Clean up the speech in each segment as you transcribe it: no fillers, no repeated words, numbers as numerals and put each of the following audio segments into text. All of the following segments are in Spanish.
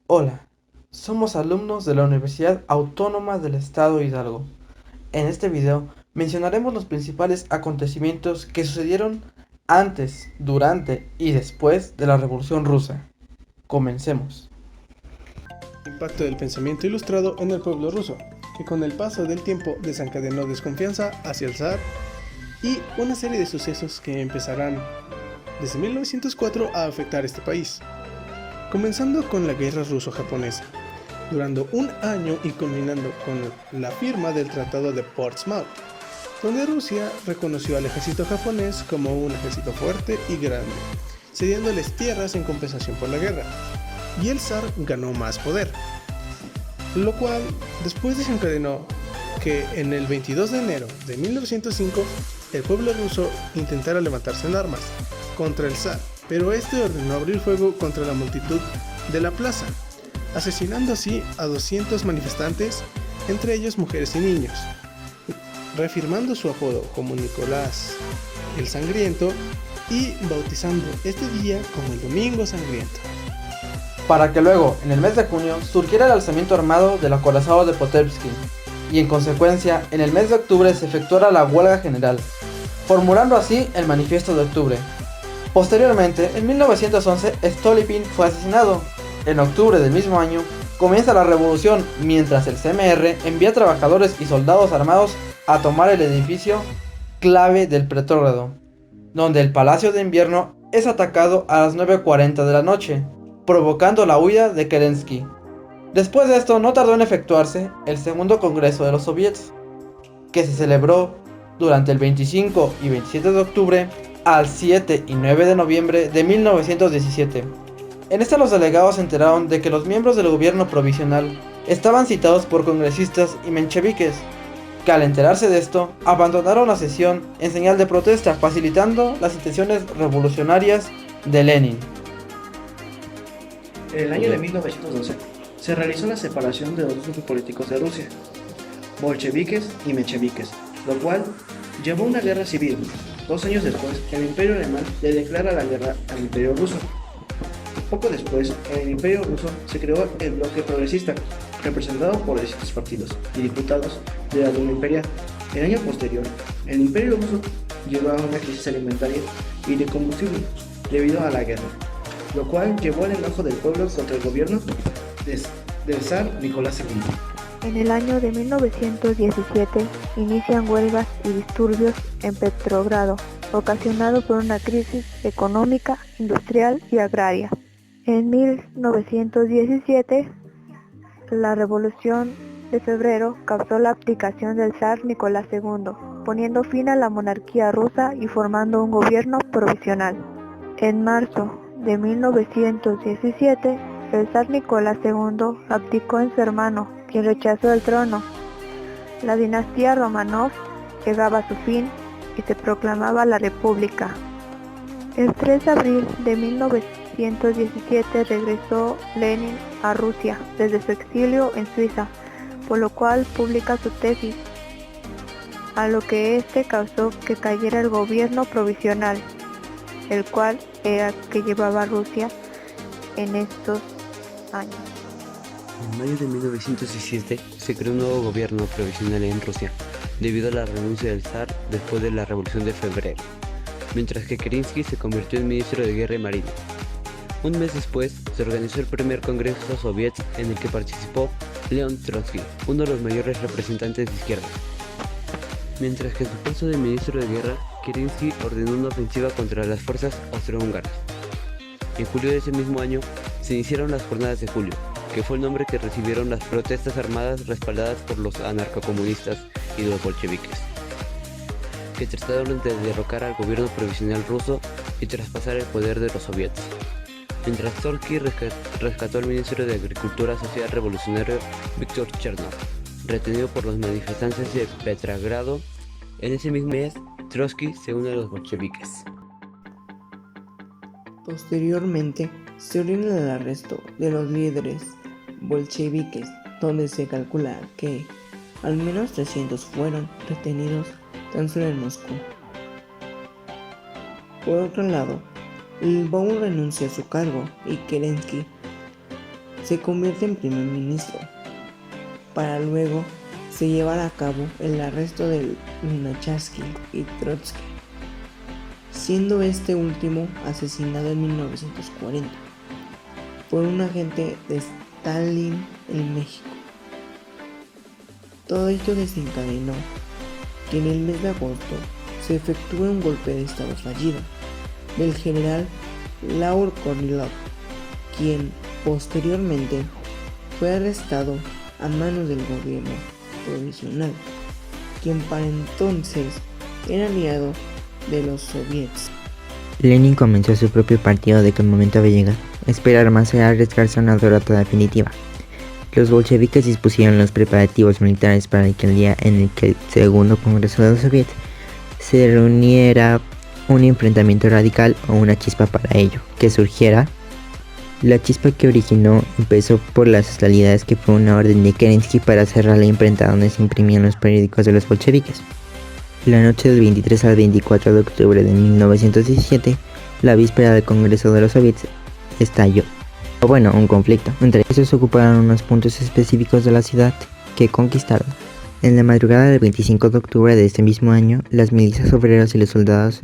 Hola, somos alumnos de la Universidad Autónoma del Estado de Hidalgo. En este video mencionaremos los principales acontecimientos que sucedieron antes, durante y después de la Revolución Rusa. Comencemos. Impacto del pensamiento ilustrado en el pueblo ruso, que con el paso del tiempo desencadenó desconfianza hacia el zar y una serie de sucesos que empezarán desde 1904 a afectar este país, comenzando con la guerra ruso-japonesa, durando un año y culminando con la firma del Tratado de Portsmouth, donde Rusia reconoció al ejército japonés como un ejército fuerte y grande, cediéndoles tierras en compensación por la guerra, y el zar ganó más poder, lo cual después desencadenó que en el 22 de enero de 1905 el pueblo ruso intentara levantarse en armas contra el zar, pero este ordenó abrir fuego contra la multitud de la plaza, asesinando así a 200 manifestantes, entre ellos mujeres y niños, reafirmando su apodo como Nicolás el Sangriento y bautizando este día como el Domingo Sangriento. Para que luego, en el mes de junio, surgiera el alzamiento armado del acorazado de Potevsky, y en consecuencia, en el mes de octubre se efectuara la huelga general, formulando así el Manifiesto de Octubre. Posteriormente, en 1911, Stolypin fue asesinado. En octubre del mismo año, comienza la revolución, mientras el CMR envía trabajadores y soldados armados a tomar el edificio clave del Petrógrado, donde el Palacio de Invierno es atacado a las 9:40 de la noche, provocando la huida de Kerensky. Después de esto, no tardó en efectuarse el segundo Congreso de los Soviets, que se celebró durante el 25 y 27 de octubre al 7 y 9 de noviembre de 1917. En este los delegados se enteraron de que los miembros del gobierno provisional estaban citados por congresistas y mencheviques, que al enterarse de esto abandonaron la sesión en señal de protesta, facilitando las intenciones revolucionarias de Lenin. En el año de 1912 se realizó la separación de los dos grupos políticos de Rusia, bolcheviques y mencheviques, lo cual llevó a una guerra civil. 2 años después, el Imperio Alemán le declara la guerra al Imperio Ruso. Poco después, en el Imperio Ruso se creó el bloque progresista, representado por distintos partidos y diputados de la Duma Imperial. El año posterior, el Imperio Ruso llegó a una crisis alimentaria y de combustible debido a la guerra, lo cual llevó al enojo del pueblo contra el gobierno del zar Nicolás II. En el año de 1917 inician huelgas y disturbios en Petrogrado, ocasionado por una crisis económica, industrial y agraria. En 1917, la Revolución de Febrero causó la abdicación del zar Nicolás II, poniendo fin a la monarquía rusa y formando un gobierno provisional. En marzo de 1917, el zar Nicolás II abdicó en su hermano, quien rechazó el trono. La dinastía Romanov llegaba a su fin y se proclamaba la República. El 3 de abril de 1917 regresó Lenin a Rusia desde su exilio en Suiza, por lo cual publica su tesis, a lo que este causó que cayera el gobierno provisional, el cual era que llevaba a Rusia en estos años. En mayo de 1917 se creó un nuevo gobierno provisional en Rusia, debido a la renuncia del zar después de la Revolución de Febrero, mientras que Kerensky se convirtió en ministro de Guerra y Marina. Un mes después se organizó el primer Congreso Soviet en el que participó León Trotsky, uno de los mayores representantes de izquierda. Mientras que en su puesto de ministro de Guerra, Kerensky ordenó una ofensiva contra las fuerzas austrohúngaras. En julio de ese mismo año se iniciaron las Jornadas de Julio, que fue el nombre que recibieron las protestas armadas respaldadas por los anarcocomunistas y los bolcheviques, que trataron de derrocar al gobierno provisional ruso y traspasar el poder de los soviets. Mientras Trotsky rescató al ministro de Agricultura Social Revolucionario Víctor Chernov, retenido por los manifestantes de Petrogrado. En ese mismo mes, Trotsky se une a los bolcheviques. Posteriormente, se ordena el arresto de los líderes bolcheviques, donde se calcula que al menos 300 fueron retenidos tan solo en Moscú. Por otro lado, Lvov renunció a su cargo y Kerensky se convierte en primer ministro, para luego se llevar a cabo el arresto de Lunacharsky y Trotsky, siendo este último asesinado en 1940 por un agente de Stalin en México. Todo esto desencadenó que en el mes de agosto se efectúe un golpe de estado fallido del general Laur Kornilov, quien posteriormente fue arrestado a manos del gobierno provisional, quien para entonces era aliado de los soviets. Lenin convenció a su propio partido de que el momento había llegado. Esperar más era arriesgarse a una derrota definitiva. Los bolcheviques dispusieron los preparativos militares para que el día en el que el segundo Congreso de los Soviets se reuniera un enfrentamiento radical o una chispa para ello, que surgiera. La chispa que originó empezó por las hostilidades que fue una orden de Kerensky para cerrar la imprenta donde se imprimían los periódicos de los bolcheviques. La noche del 23 al 24 de octubre de 1917, la víspera del Congreso de los Soviets, estalló. O bueno, un conflicto. Entre ellos ocuparon unos puntos específicos de la ciudad que conquistaron. En la madrugada del 25 de octubre de este mismo año, las milicias obreras y los soldados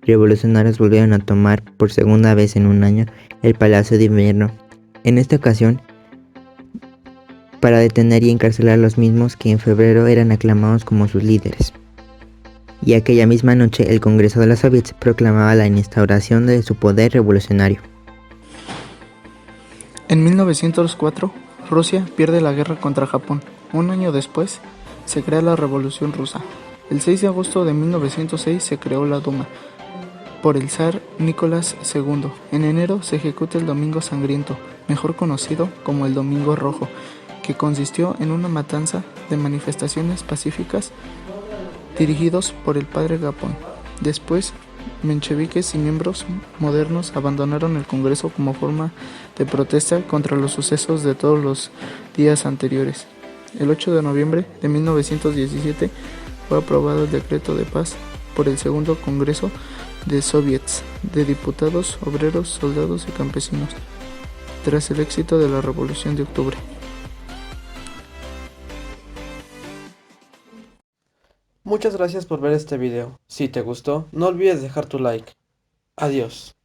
revolucionarios volvieron a tomar por segunda vez en un año el Palacio de Invierno. En esta ocasión, para detener y encarcelar a los mismos que en febrero eran aclamados como sus líderes. Y aquella misma noche el Congreso de los Soviets proclamaba la instauración de su poder revolucionario. En 1904, Rusia pierde la guerra contra Japón. Un año después, se crea la Revolución Rusa. El 6 de agosto de 1906 se creó la Duma por el zar Nicolás II. En enero se ejecuta el Domingo Sangriento, mejor conocido como el Domingo Rojo, que consistió en una matanza de manifestaciones pacíficas dirigidos por el padre Gapón. Después, mencheviques y miembros modernos abandonaron el Congreso como forma de protesta contra los sucesos de todos los días anteriores. El 8 de noviembre de 1917 fue aprobado el decreto de paz por el segundo Congreso de Soviets de diputados, obreros, soldados y campesinos, tras el éxito de la Revolución de Octubre. Muchas gracias por ver este video. Si te gustó, no olvides dejar tu like. Adiós.